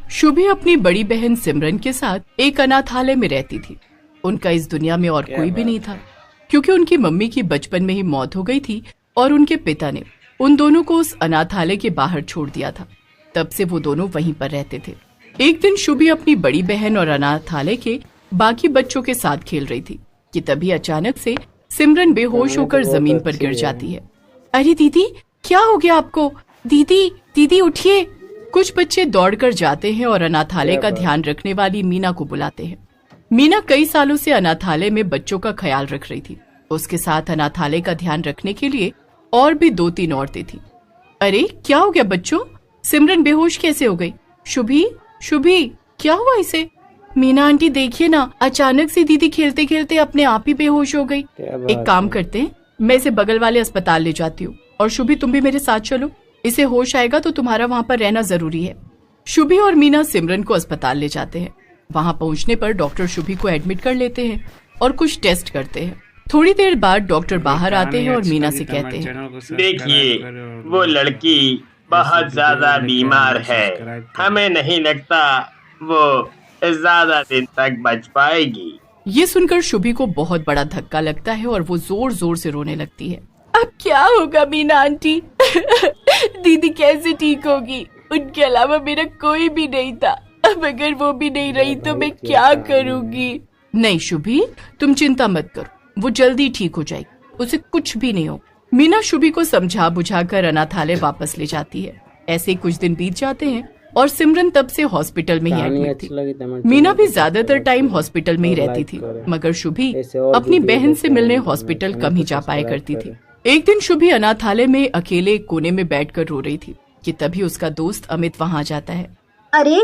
शुभी अपनी बड़ी बहन सिमरन के साथ एक अनाथालय में रहती थी। उनका इस दुनिया में और कोई भी नहीं था, क्योंकि उनकी मम्मी की बचपन में ही मौत हो गई थी और उनके पिता ने उन दोनों को उस अनाथालय के बाहर छोड़ दिया था। तब से वो दोनों वहीं पर रहते थे। एक दिन शुभी अपनी बड़ी बहन और अनाथालय के बाकी बच्चों के साथ खेल रही थी कि तभी अचानक से सिमरन बेहोश होकर जमीन पर गिर जाती है। अरे दीदी, क्या हो गया आपको? दीदी दीदी उठिए। कुछ बच्चे दौड़कर जाते हैं और अनाथालय का ध्यान रखने वाली मीना को बुलाते हैं। मीना कई सालों से अनाथालय में बच्चों का ख्याल रख रही थी। उसके साथ अनाथालय का ध्यान रखने के लिए और भी 2-3 औरतें थी। अरे क्या हो गया बच्चों? सिमरन बेहोश कैसे हो गई? शुभी शुभी, क्या हुआ इसे? मीना आंटी देखिए ना, अचानक से दीदी खेलते खेलते अपने आप ही बेहोश हो गई। एक काम करते हैं, मैं इसे बगल वाले अस्पताल ले जाती हूँ और शुभी तुम भी मेरे साथ चलो। इसे होश आएगा तो तुम्हारा वहाँ पर रहना जरूरी है। शुभी और मीना सिमरन को अस्पताल ले जाते हैं। वहाँ पहुँचने पर डॉक्टर शुभी को एडमिट कर लेते हैं और कुछ टेस्ट करते हैं। थोड़ी देर बाद डॉक्टर बाहर आते हैं और मीना से कहते हैं, देखिए, वो लड़की बहुत ज्यादा बीमार है। हमें नहीं लगता वो ज्यादा दिन तक बच पाएगी। ये सुनकर शुभी को बहुत बड़ा धक्का लगता है और वो जोर जोर से रोने लगती है। अब क्या होगा मीना आंटी? दीदी कैसे ठीक होगी? उनके अलावा मेरा कोई भी नहीं था। अब अगर वो भी नहीं रही तो मैं क्या करूँगी? नहीं शुभी, तुम चिंता मत करो, वो जल्दी ठीक हो जाएगी, उसे कुछ भी नहीं हो। मीना शुभी को समझा बुझाकर अनाथालय वापस ले जाती है। ऐसे कुछ दिन बीत जाते हैं और सिमरन तब से हॉस्पिटल में ही एडमिट थी। मीना भी ज्यादातर टाइम हॉस्पिटल में ही रहती थी, मगर शुभी अपनी बहन से मिलने हॉस्पिटल कम ही जा पाया करती थी। एक दिन शुभी अनाथालय में अकेले एक कोने में बैठकर रो रही थी कि तभी उसका दोस्त अमित वहाँ जाता है। अरे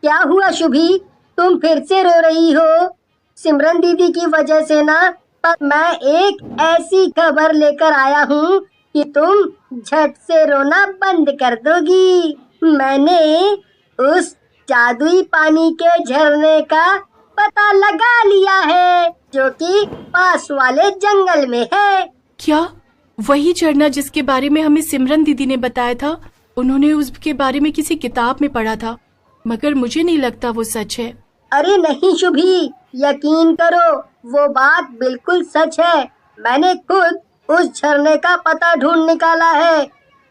क्या हुआ शुभी, तुम फिर से रो रही हो? सिमरन दीदी की वजह से ना, पर मैं एक ऐसी खबर लेकर आया हूँ कि तुम झट से रोना बंद कर दोगी। मैंने उस जादुई पानी के झरने का पता लगा लिया है, जो कि पास वाले जंगल में है। क्या वही झरना जिसके बारे में हमें सिमरन दीदी ने बताया था? उन्होंने उसके बारे में किसी किताब में पढ़ा था, मगर मुझे नहीं लगता वो सच है। अरे नहीं शुभी, यकीन करो, वो बात बिल्कुल सच है। मैंने खुद उस झरने का पता ढूंढ निकाला है।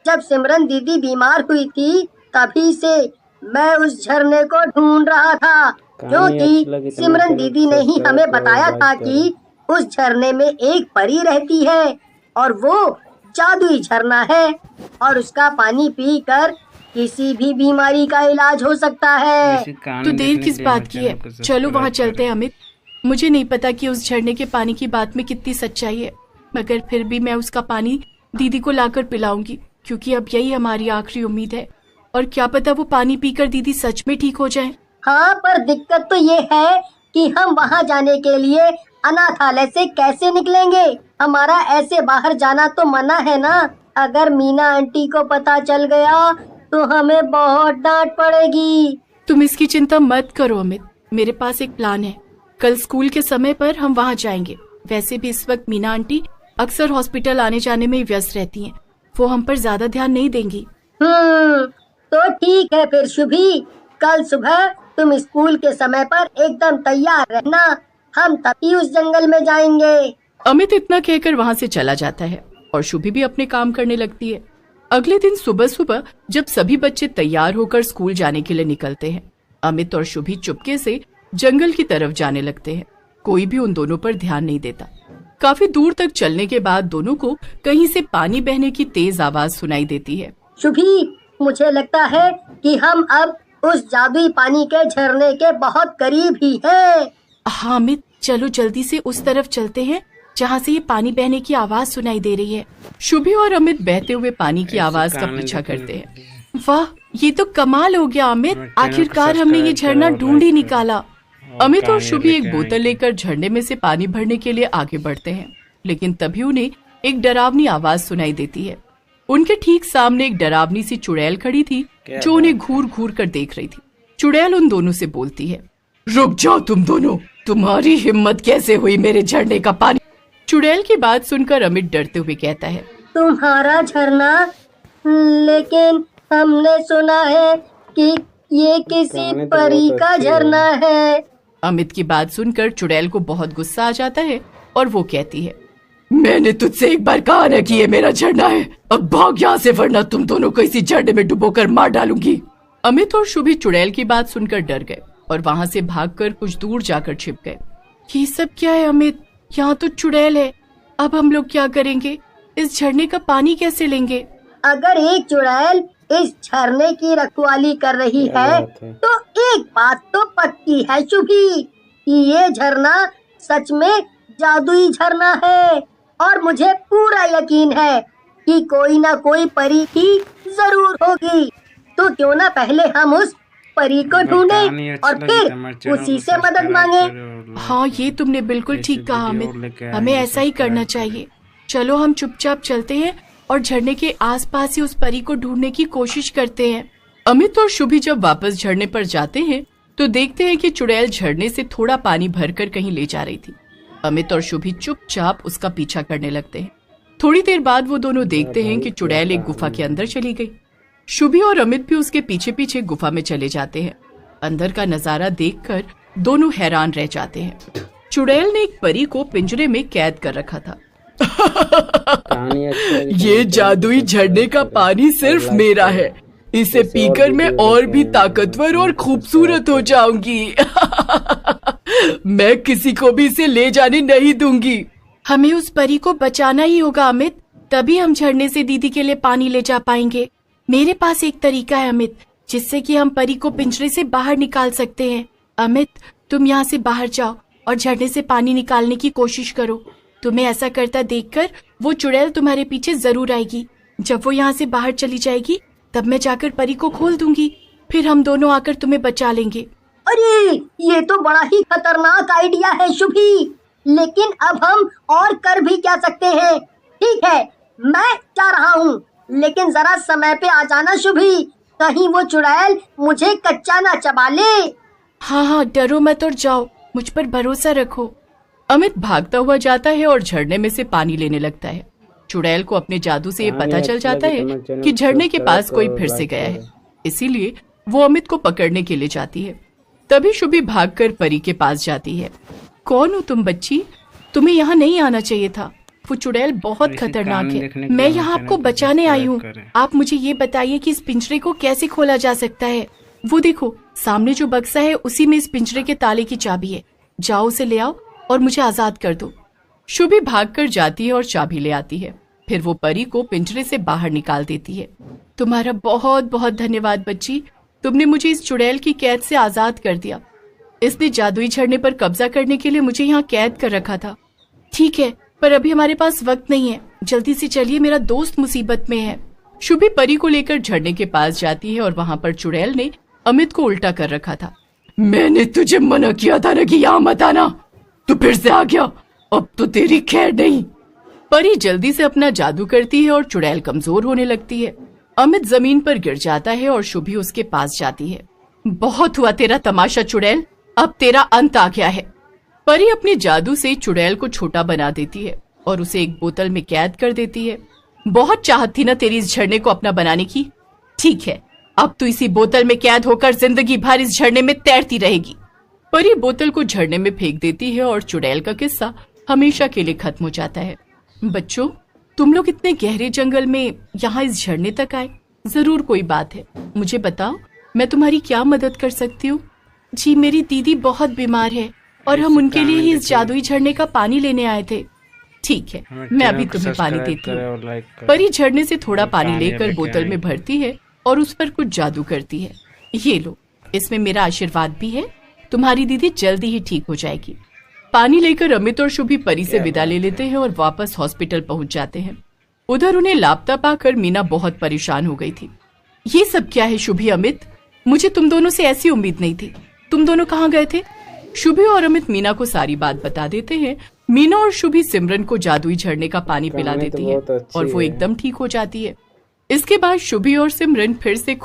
जब सिमरन दीदी बीमार हुई थी, तभी से मैं उस झरने को ढूंढ रहा था, क्योंकि सिमरन दीदी ने ही हमें बताया था कि उस झरने में एक परी रहती है और वो जादुई झरना है और उसका पानी पीकर किसी भी बीमारी का इलाज हो सकता है। तो देर किस बात की है, चलो वहाँ चलते हैं अमित। मुझे नहीं पता कि उस झरने के पानी की बात में कितनी सच्चाई है, मगर फिर भी मैं उसका पानी दीदी को लाकर पिलाऊंगी, क्योंकि अब यही हमारी आखिरी उम्मीद है। और क्या पता वो पानी पीकर दीदी सच में ठीक हो जाए। हाँ, पर दिक्कत तो ये है कि हम वहाँ जाने के लिए अनाथालय से कैसे निकलेंगे? हमारा ऐसे बाहर जाना तो मना है ना। अगर मीना आंटी को पता चल गया तो हमें बहुत डांट पड़ेगी। तुम इसकी चिंता मत करो अमित, मेरे पास एक प्लान है। कल स्कूल के समय पर हम वहाँ जाएंगे। वैसे भी इस वक्त मीना आंटी अक्सर हॉस्पिटल आने जाने में व्यस्त रहती हैं, वो हम पर ज्यादा ध्यान नहीं देंगी। तो ठीक है फिर शुभी, कल सुबह तुम स्कूल के समय पर एकदम तैयार रहना, हम तभी उस जंगल में जाएंगे। अमित इतना कहकर वहाँ से चला जाता है और शुभी भी अपने काम करने लगती है। अगले दिन सुबह सुबह जब सभी बच्चे तैयार होकर स्कूल जाने के लिए निकलते हैं, अमित और शुभी चुपके से जंगल की तरफ जाने लगते हैं। कोई भी उन दोनों पर ध्यान नहीं देता। काफी दूर तक चलने के बाद दोनों को कहीं से पानी बहने की तेज आवाज सुनाई देती है। शुभी, मुझे लगता है कि हम अब उस जादुई पानी के झरने के बहुत करीब ही हैं। हाँ अमित, चलो जल्दी से उस तरफ चलते हैं जहाँ से ये पानी बहने की आवाज सुनाई दे रही है। शुभी और अमित बहते हुए पानी की आवाज का पीछा करते हैं। वाह, ये तो कमाल हो गया अमित, आखिरकार हमने ये झरना ढूंढ ही निकाला। अमित और शुभी एक बोतल लेकर झरने में से पानी भरने के लिए आगे बढ़ते हैं, लेकिन तभी उन्हें एक डरावनी आवाज सुनाई देती है। उनके ठीक सामने एक डरावनी सी चुड़ैल खड़ी थी, जो उन्हें घूर घूर कर देख रही थी। चुड़ैल उन दोनों से बोलती है, रुक जाओ तुम दोनों, तुम्हारी हिम्मत कैसे हुई मेरे झरने का पानी? चुड़ैल की बात सुनकर अमित डरते हुए कहता है, तुम्हारा झरना? लेकिन हमने सुना है कि ये किसी परी का झरना है। अमित की बात सुनकर चुड़ैल को बहुत गुस्सा आ जाता है और वो कहती है, मैंने तुझसे एक बार कहा ना कि ये मेरा झरना है, अब भाग यहाँ से वरना तुम दोनों को इसी झरने में डुबोकर मार डालूंगी। अमित और शुभी चुड़ैल की बात सुनकर डर गए और वहाँ से भागकर कुछ दूर जाकर छिप गए। ये सब क्या है अमित? यहाँ तो चुड़ैल है, अब हम लोग क्या करेंगे? इस झरने का पानी कैसे लेंगे? अगर एक चुड़ैल इस झरने की रखवाली कर रही है तो एक बात तो पक्की है शुभी कि ये झरना सच में जादुई झरना है और मुझे पूरा यकीन है कि कोई ना कोई परी ही जरूर होगी। तो क्यों ना पहले हम उस परी को ढूंढें और फिर उसी से मदद मांगे। हाँ, ये तुमने बिल्कुल ठीक कहा अमित, हमें ऐसा ही करना चाहिए। चलो हम चुपचाप चलते हैं और झरने के आसपास ही उस परी को ढूंढने की कोशिश करते हैं। अमित और शुभी जब वापस झरने पर जाते हैं तो देखते हैं कि चुड़ैल झरने से थोड़ा पानी भरकर कहीं ले जा रही थी। अमित और शुभी चुपचाप उसका पीछा करने लगते हैं। थोड़ी देर बाद वो दोनों देखते हैं कि चुड़ैल एक गुफा के अंदर चली गई। शुभी और अमित भी उसके पीछे पीछे गुफा में चले जाते हैं। अंदर का नजारा देखकर दोनों हैरान रह जाते हैं। चुड़ैल ने एक परी को पिंजरे में कैद कर रखा था। ये जादुई झरने का पानी सिर्फ मेरा है, इसे पीकर मैं और भी ताकतवर और खूबसूरत हो जाऊंगी। मैं किसी को भी इसे ले जाने नहीं दूंगी। हमें उस परी को बचाना ही होगा अमित, तभी हम झरने से दीदी के लिए पानी ले जा पाएंगे। मेरे पास एक तरीका है अमित, जिससे कि हम परी को पिंजरे से बाहर निकाल सकते हैं। अमित, तुम यहाँ से बाहर जाओ और झरने से पानी निकालने की कोशिश करो। तुम्हें ऐसा करता देखकर वो चुड़ैल तुम्हारे पीछे जरूर आएगी। जब वो यहाँ से बाहर चली जाएगी तब मैं जाकर परी को खोल दूंगी, फिर हम दोनों आकर तुम्हें बचा लेंगे। अरे ये तो बड़ा ही खतरनाक आइडिया है शुभी, लेकिन अब हम और कर भी क्या सकते हैं। ठीक है, मैं जा रहा हूँ, लेकिन जरा समय पे आ जाना शुभी, कहीं वो चुड़ैल मुझे कच्चा ना चबा ले। हाँ हाँ, डरो मत और जाओ, मुझ पर भरोसा रखो। अमित भागता हुआ जाता है और झरने में से पानी लेने लगता है। चुड़ैल को अपने जादू से ये पता चल जाता है कि झरने के पास कोई फिर से गया है, इसीलिए वो अमित को पकड़ने के लिए जाती है। तभी शुभी भागकर परी के पास जाती है। कौन हो तुम बच्ची? तुम्हें यहाँ नहीं आना चाहिए था, वो चुड़ैल बहुत खतरनाक है। मैं यहाँ आपको बचाने आई हूँ। आप मुझे ये बताइए कि इस पिंजरे को कैसे खोला जा सकता है। वो देखो, सामने जो बक्सा है उसी में इस पिंजरे के ताले की चाबी है। जाओ उसे ले आओ और मुझे आजाद कर दो। शुभी भागकर जाती है और चाबी ले आती है। फिर वो परी को पिंजरे से बाहर निकाल देती है। तुम्हारा बहुत बहुत धन्यवाद बच्ची, तुमने मुझे इस चुड़ैल की कैद से आजाद कर दिया। इसने जादुई झरने पर कब्जा करने के लिए मुझे यहाँ कैद कर रखा था। ठीक है, पर अभी हमारे पास वक्त नहीं है, जल्दी से चलिए, मेरा दोस्त मुसीबत में है। शुभी परी को लेकर झरने के पास जाती है और वहाँ पर चुड़ैल ने अमित को उल्टा कर रखा था। मैंने तुझे मना किया था ना कि यहाँ मत आना, तू फिर से आ गया, अब तो तेरी खैर नहीं। परी जल्दी से अपना जादू करती है और चुड़ैल कमजोर होने लगती है। अमित जमीन पर गिर जाता है और शुभी उसके पास जाती है। बहुत हुआ तेरा तमाशा चुड़ैल, अब तेरा अंत आ गया है। परी अपने जादू से चुड़ैल को छोटा बना देती है और उसे एक बोतल में कैद कर देती है। बहुत चाहत थी ना तेरी इस झरने को अपना बनाने की। ठीक है, अब तू इसी बोतल में कैद होकर जिंदगी भर इस झरने में तैरती रहेगी। परी बोतल को झरने में फेंक देती है और चुड़ैल का किस्सा हमेशा के लिए खत्म हो जाता है। बच्चों, तुम लोग इतने गहरे जंगल में यहाँ इस झरने तक आए, जरूर कोई बात है। मुझे बताओ, मैं तुम्हारी क्या मदद कर सकती हूँ? जी, मेरी दीदी बहुत बीमार है और हम उनके लिए ही इस जादुई झरने का पानी लेने आए थे। ठीक है, मैं अभी तुम्हें पानी देती हूँ। परी झरने से थोड़ा पानी लेकर बोतल में भरती है और उस पर कुछ जादू करती है। ये लो, इसमें मेरा आशीर्वाद भी है, तुम्हारी दीदी जल्दी ही ठीक हो जाएगी। पानी लेकर अमित और शुभी परी से विदा ले लेते हैं और वापस हॉस्पिटल पहुंच जाते हैं। उधर उन्हें लापता पाकर मीना बहुत परेशान हो गई थी। ये सब क्या है शुभी, अमित? मुझे तुम दोनों से ऐसी उम्मीद नहीं थी। तुम दोनों कहाँ गए थे? शुभी और अमित मीना को सारी बात बता देते हैं। मीना और शुभी सिमरन को जादुई झरने का पानी पिला देती है और वो एकदम ठीक हो जाती है। इसके बाद शुभी और सिमरन फिर से